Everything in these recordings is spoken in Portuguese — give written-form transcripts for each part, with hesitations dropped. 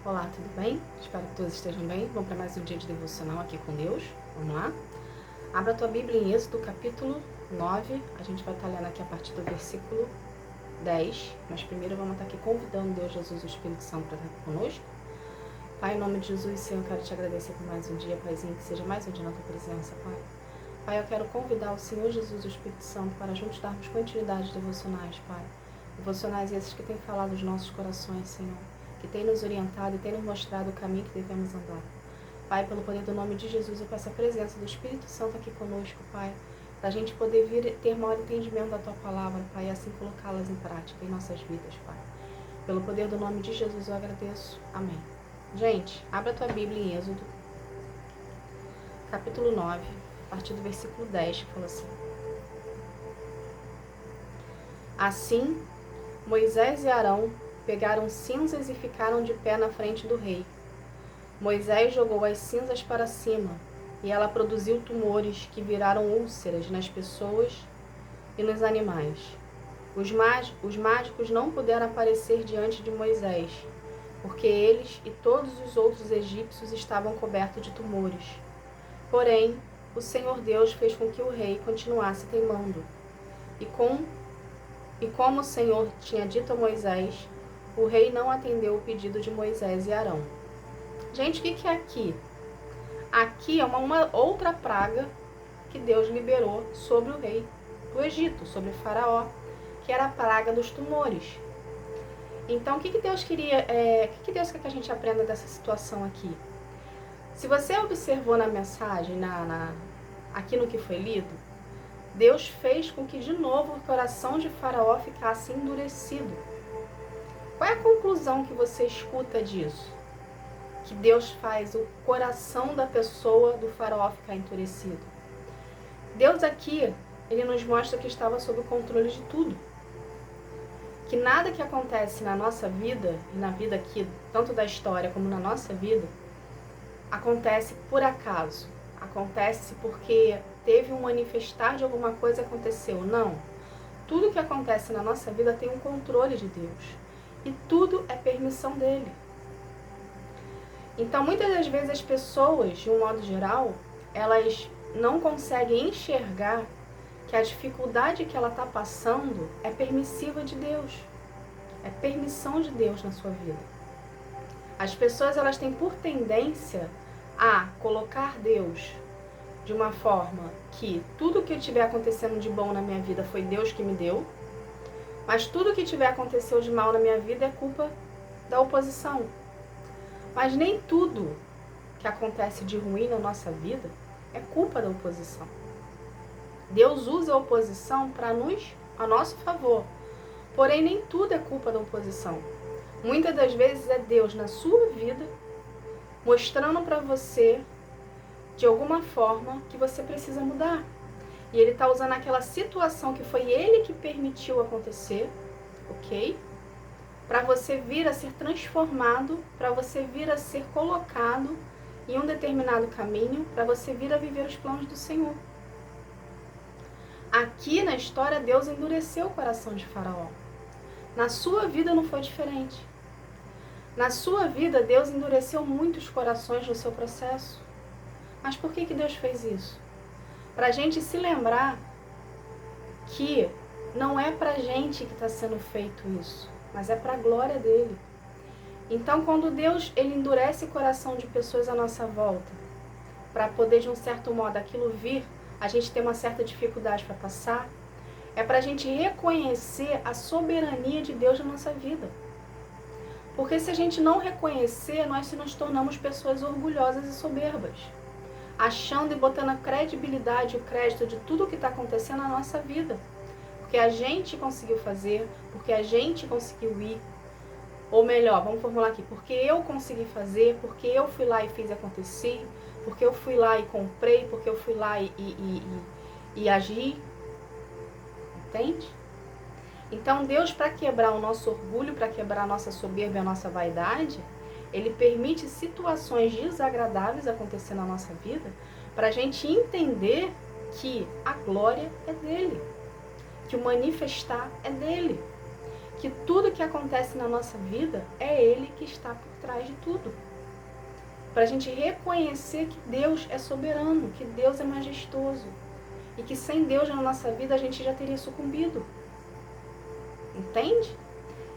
Olá, tudo bem? Espero que todos estejam bem. Vamos para mais um dia de devocional aqui com Deus. Vamos lá? Abra a tua Bíblia em Êxodo, capítulo 9. A gente vai estar lendo aqui a partir do versículo 10. Mas primeiro vamos estar aqui convidando Deus, Jesus, o Espírito Santo para estar conosco. Pai, em nome de Jesus, Senhor, eu quero te agradecer por mais um dia, Paizinho, que seja mais um dia na tua presença, Pai. Pai, eu quero convidar o Senhor Jesus, o Espírito Santo, para juntos darmos continuidade de devocionais, Pai. Devocionais esses que têm falado aos nossos corações, Senhor, que tem nos orientado e tem nos mostrado o caminho que devemos andar. Pai, pelo poder do nome de Jesus, eu peço a presença do Espírito Santo aqui conosco, Pai, para a gente poder vir ter maior entendimento da Tua Palavra, Pai, e assim colocá-las em prática em nossas vidas, Pai. Pelo poder do nome de Jesus eu agradeço. Amém. Gente, abra a tua Bíblia em Êxodo, capítulo 9, a partir do versículo 10, que fala assim: Assim, Moisés e Arão pegaram cinzas e ficaram de pé na frente do rei. Moisés jogou as cinzas para cima, e ela produziu tumores que viraram úlceras nas pessoas e nos animais. Os mágicos não puderam aparecer diante de Moisés, porque eles e todos os outros egípcios estavam cobertos de tumores. Porém, o Senhor Deus fez com que o rei continuasse teimando. E como o Senhor tinha dito a Moisés, o rei não atendeu o pedido de Moisés e Arão. Gente, o que é aqui? Aqui é uma outra praga que Deus liberou sobre o rei do Egito, sobre Faraó, que era a praga dos tumores. Então, o que Deus queria, o que Deus quer que a gente aprenda dessa situação aqui? Se você observou na mensagem, aqui no que foi lido, Deus fez com que de novo o coração de Faraó ficasse endurecido. Qual é a conclusão que você escuta disso? Que Deus faz o coração da pessoa do Faraó ficar endurecido. Deus aqui, ele nos mostra que estava sob o controle de tudo. Que nada que acontece na nossa vida, e na vida aqui, tanto da história como na nossa vida, acontece por acaso. Acontece porque teve um manifestar de alguma coisa que aconteceu. Não. Tudo que acontece na nossa vida tem um controle de Deus. E tudo é permissão dele. Então, muitas das vezes as pessoas, de um modo geral, elas não conseguem enxergar que a dificuldade que ela está passando é permissiva de Deus. É permissão de Deus na sua vida. As pessoas, elas têm por tendência a colocar Deus de uma forma que tudo que estiver acontecendo de bom na minha vida foi Deus que me deu, mas tudo que tiver acontecendo de mal na minha vida é culpa da oposição. Mas nem tudo que acontece de ruim na nossa vida é culpa da oposição. Deus usa a oposição a nosso favor. Porém, nem tudo é culpa da oposição. Muitas das vezes é Deus na sua vida mostrando para você, de alguma forma, que você precisa mudar. E Ele está usando aquela situação que foi Ele que permitiu acontecer, ok? Para você vir a ser transformado, para você vir a ser colocado em um determinado caminho, para você vir a viver os planos do Senhor. Aqui na história, Deus endureceu o coração de Faraó. Na sua vida não foi diferente. Na sua vida, Deus endureceu muitos corações no seu processo. Mas por que Deus fez isso? Para a gente se lembrar que não é para a gente que está sendo feito isso, mas é para a glória dele. Então, quando Deus ele endurece o coração de pessoas à nossa volta, para poder, de um certo modo, aquilo vir, a gente tem uma certa dificuldade para passar, é para a gente reconhecer a soberania de Deus na nossa vida. Porque se a gente não reconhecer, nós nos tornamos pessoas orgulhosas e soberbas, achando e botando a credibilidade, o crédito de tudo o que está acontecendo na nossa vida. Porque a gente conseguiu fazer, porque a gente conseguiu ir, ou melhor, vamos formular aqui, porque eu consegui fazer, porque eu fui lá e fiz acontecer, porque eu fui lá e comprei, porque eu fui lá e agi. Entende? Então Deus, para quebrar o nosso orgulho, para quebrar a nossa soberba e a nossa vaidade, Ele permite situações desagradáveis acontecer na nossa vida, para a gente entender que a glória é dele, que o manifestar é dele, que tudo que acontece na nossa vida é Ele que está por trás de tudo. Para a gente reconhecer que Deus é soberano, que Deus é majestoso e que sem Deus na nossa vida a gente já teria sucumbido. Entende?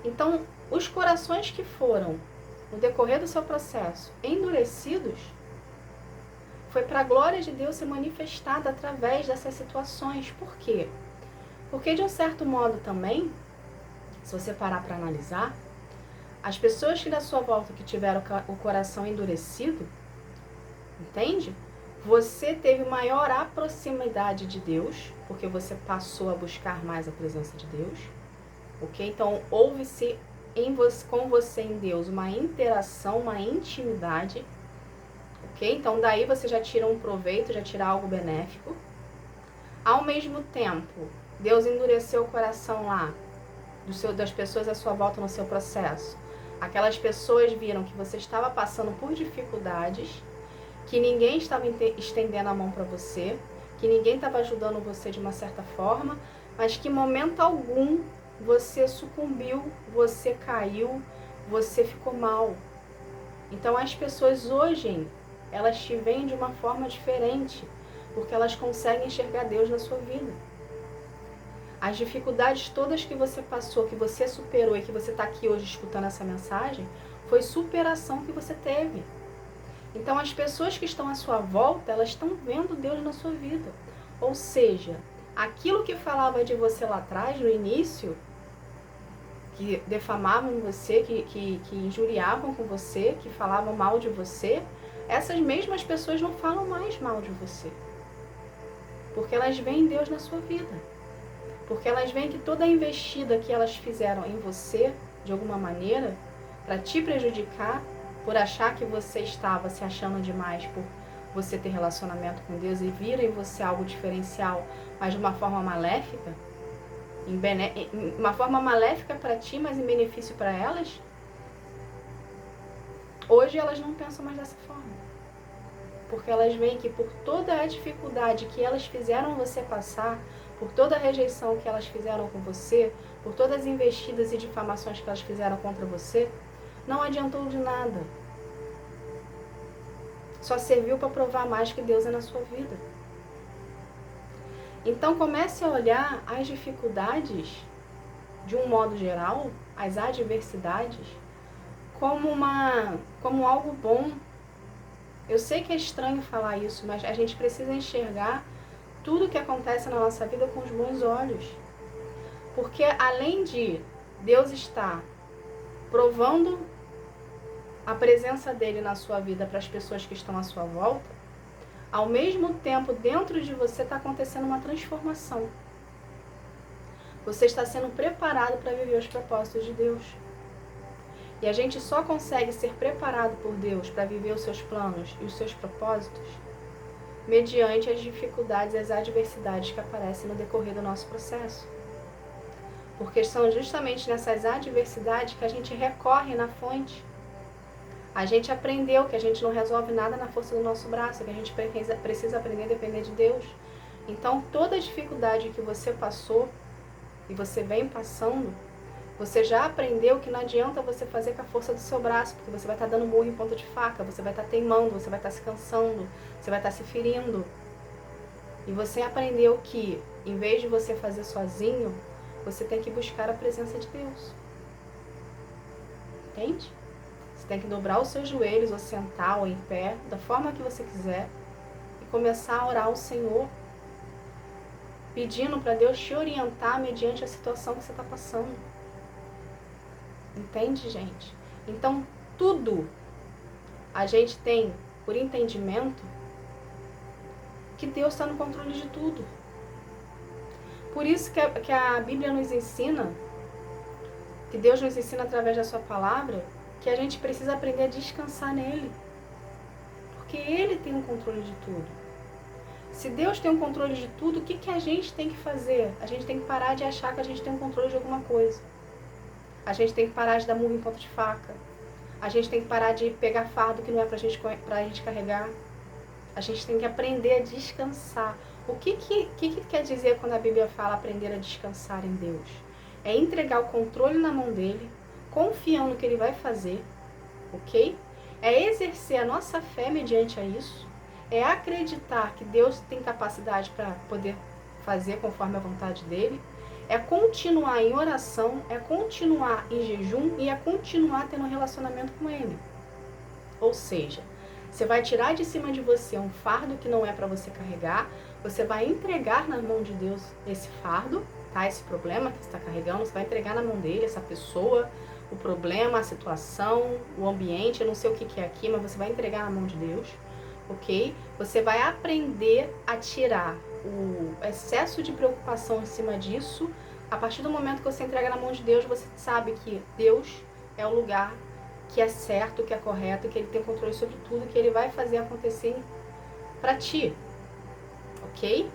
Então, os corações que foram, no decorrer do seu processo, endurecidos, foi para a glória de Deus ser manifestada através dessas situações. Por quê? Porque, de um certo modo também, se você parar para analisar, as pessoas que da sua volta que tiveram o coração endurecido, entende? Você teve maior proximidade de Deus, porque você passou a buscar mais a presença de Deus, ok? Então, houve-se com você em Deus uma interação, uma intimidade, ok? Então, daí você já tira um proveito, já tira algo benéfico. Ao mesmo tempo, Deus endureceu o coração lá, das pessoas à sua volta no seu processo. Aquelas pessoas viram que você estava passando por dificuldades, que ninguém estava estendendo a mão para você, que ninguém estava ajudando você de uma certa forma, mas que em momento algum você sucumbiu, você caiu, você ficou mal. Então as pessoas hoje, elas te veem de uma forma diferente, porque elas conseguem enxergar Deus na sua vida. As dificuldades todas que você passou, que você superou e que você está aqui hoje escutando essa mensagem, foi superação que você teve. Então as pessoas que estão à sua volta, elas estão vendo Deus na sua vida. Ou seja, aquilo que falava de você lá atrás, no início, que defamavam você, que injuriavam com você, que falavam mal de você, essas mesmas pessoas não falam mais mal de você. Porque elas veem Deus na sua vida. Porque elas veem que toda a investida que elas fizeram em você, de alguma maneira, para te prejudicar, por achar que você estava se achando demais por você ter relacionamento com Deus e viram em você algo diferencial, mas de uma forma maléfica, uma forma maléfica para ti, mas em benefício para elas, hoje elas não pensam mais dessa forma. Porque elas veem que por toda a dificuldade que elas fizeram você passar, por toda a rejeição que elas fizeram com você, por todas as investidas e difamações que elas fizeram contra você, não adiantou de nada. Só serviu para provar mais que Deus é na sua vida. Então comece a olhar as dificuldades, de um modo geral, as adversidades, como algo bom. Eu sei que é estranho falar isso, mas a gente precisa enxergar tudo que acontece na nossa vida com os bons olhos. Porque além de Deus estar provando a presença dele na sua vida para as pessoas que estão à sua volta, ao mesmo tempo dentro de você está acontecendo uma transformação. Você está sendo preparado para viver os propósitos de Deus. E a gente só consegue ser preparado por Deus para viver os seus planos e os seus propósitos mediante as dificuldades e as adversidades que aparecem no decorrer do nosso processo. Porque são justamente nessas adversidades que a gente recorre na fonte. A gente aprendeu que a gente não resolve nada na força do nosso braço, que a gente precisa aprender a depender de Deus. Então, toda dificuldade que você passou e você vem passando, você já aprendeu que não adianta você fazer com a força do seu braço, porque você vai estar dando murro em ponta de faca, você vai estar teimando, você vai estar se cansando, você vai estar se ferindo. E você aprendeu que, em vez de você fazer sozinho, você tem que buscar a presença de Deus. Entende? Você tem que dobrar os seus joelhos, ou sentar, ou em pé, da forma que você quiser, e começar a orar ao Senhor, pedindo para Deus te orientar mediante a situação que você está passando. Entende, gente? Então, tudo a gente tem por entendimento que Deus está no controle de tudo. Por isso que a Bíblia nos ensina, que Deus nos ensina através da sua palavra, que a gente precisa aprender a descansar nele. Porque ele tem o controle de tudo. Se Deus tem o controle de tudo, o que a gente tem que fazer? A gente tem que parar de achar que a gente tem o controle de alguma coisa. A gente tem que parar de dar murro em ponta de faca. A gente tem que parar de pegar fardo que não é pra gente carregar. A gente tem que aprender a descansar. O que quer dizer quando a Bíblia fala aprender a descansar em Deus? É entregar o controle na mão dele, confiando que ele vai fazer, ok? É exercer a nossa fé mediante a isso, é acreditar que Deus tem capacidade para poder fazer conforme a vontade dele, é continuar em oração, é continuar em jejum e é continuar tendo um relacionamento com ele. Ou seja, você vai tirar de cima de você um fardo que não é para você carregar, você vai entregar na mão de Deus esse fardo, tá? Esse problema que você está carregando, você vai entregar na mão dele, essa pessoa, o problema, a situação, o ambiente, eu não sei o que é aqui, mas você vai entregar na mão de Deus, ok? Você vai aprender a tirar o excesso de preocupação em cima disso. A partir do momento que você entrega na mão de Deus, você sabe que Deus é o lugar que é certo, que é correto, que ele tem controle sobre tudo, que ele vai fazer acontecer para ti, ok?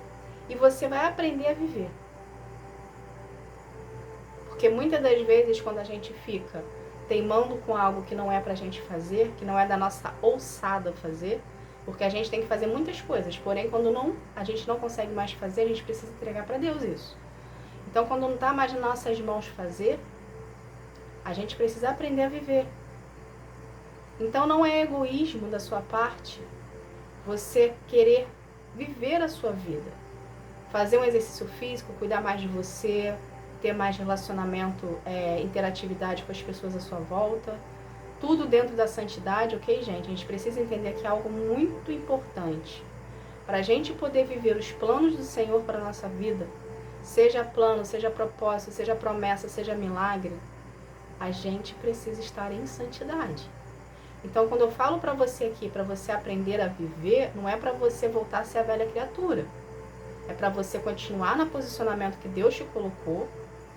E você vai aprender a viver. Porque muitas das vezes, quando a gente fica teimando com algo que não é pra gente fazer, que não é da nossa ousada fazer, porque a gente tem que fazer muitas coisas, porém quando a gente não consegue mais fazer, a gente precisa entregar para Deus isso. Então, quando não está mais nas nossas mãos fazer, a gente precisa aprender a viver. Então, não é egoísmo da sua parte você querer viver a sua vida. Fazer um exercício físico, cuidar mais de você, ter mais relacionamento, interatividade com as pessoas à sua volta. Tudo dentro da santidade, ok, gente? A gente precisa entender que é algo muito importante. Para a gente poder viver os planos do Senhor para a nossa vida, seja plano, seja propósito, seja promessa, seja milagre, a gente precisa estar em santidade. Então, quando eu falo para você aqui, para você aprender a viver, não é para você voltar a ser a velha criatura. É para você continuar no posicionamento que Deus te colocou,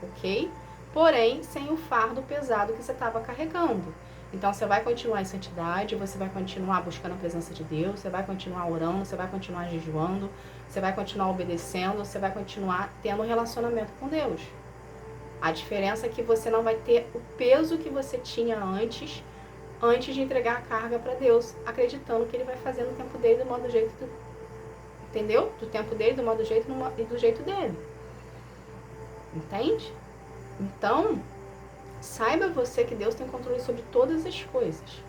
ok? Porém, sem o fardo pesado que você estava carregando. Então, você vai continuar em santidade, você vai continuar buscando a presença de Deus, você vai continuar orando, você vai continuar jejuando, você vai continuar obedecendo, você vai continuar tendo um relacionamento com Deus. A diferença é que você não vai ter o peso que você tinha antes de entregar a carga para Deus, acreditando que Ele vai fazer no tempo dele, do modo do jeito, entendeu? Do tempo dele, do modo do jeito e do jeito dele. Entende? Então, saiba você que Deus tem controle sobre todas as coisas.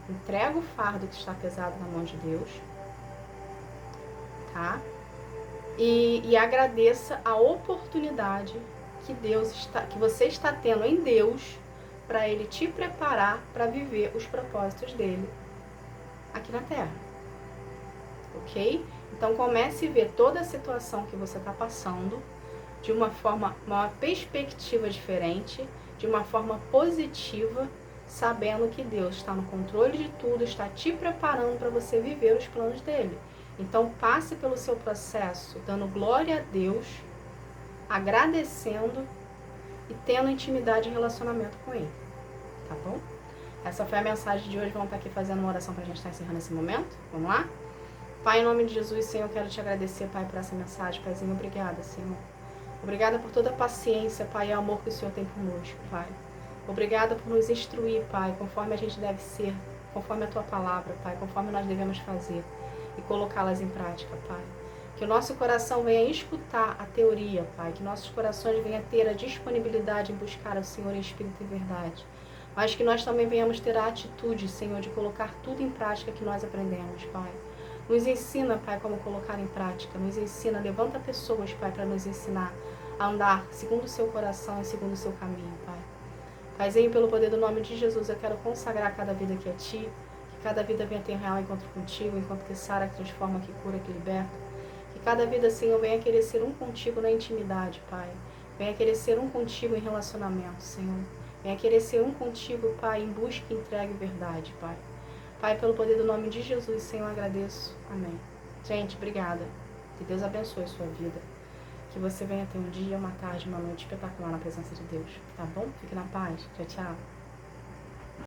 Entrega o fardo que está pesado na mão de Deus, tá? E agradeça a oportunidade que você está tendo em Deus para Ele te preparar para viver os propósitos dele aqui na Terra. Ok? Então comece a ver toda a situação que você está passando de uma perspectiva diferente, de uma forma positiva, sabendo que Deus está no controle de tudo, está te preparando para você viver os planos dele. Então passe pelo seu processo dando glória a Deus, agradecendo e tendo intimidade e relacionamento com ele, tá bom? Essa foi a mensagem de hoje. Vamos estar aqui fazendo uma oração para a gente estar encerrando esse momento. Vamos lá? Pai, em nome de Jesus, Senhor, eu quero te agradecer, Pai, por essa mensagem. Paizinho, obrigada, Senhor. Obrigada por toda a paciência, Pai, e amor que o Senhor tem conosco, Pai. Obrigada por nos instruir, Pai, conforme a gente deve ser, conforme a Tua palavra, Pai, conforme nós devemos fazer e colocá-las em prática, Pai. Que o nosso coração venha escutar a teoria, Pai, que nossos corações venham ter a disponibilidade em buscar o Senhor em espírito e verdade. Mas que nós também venhamos ter a atitude, Senhor, de colocar tudo em prática que nós aprendemos, Pai. Nos ensina, Pai, como colocar em prática. Nos ensina, levanta pessoas, Pai, para nos ensinar a andar segundo o seu coração e segundo o seu caminho, Pai. Paizinho, pelo poder do nome de Jesus, eu quero consagrar cada vida aqui a Ti, que cada vida venha ter um real encontro contigo, enquanto que sara, que transforma, que cura, que liberta. Que cada vida, Senhor, venha querer ser um contigo na intimidade, Pai. Venha querer ser um contigo em relacionamento, Senhor. Venha querer ser um contigo, Pai, em busca, entrega e verdade, Pai. Pai, pelo poder do nome de Jesus, Senhor, eu agradeço. Amém. Gente, obrigada. Que Deus abençoe a sua vida. Que você venha ter um dia, uma tarde, uma noite espetacular na presença de Deus. Tá bom? Fique na paz. Tchau, tchau.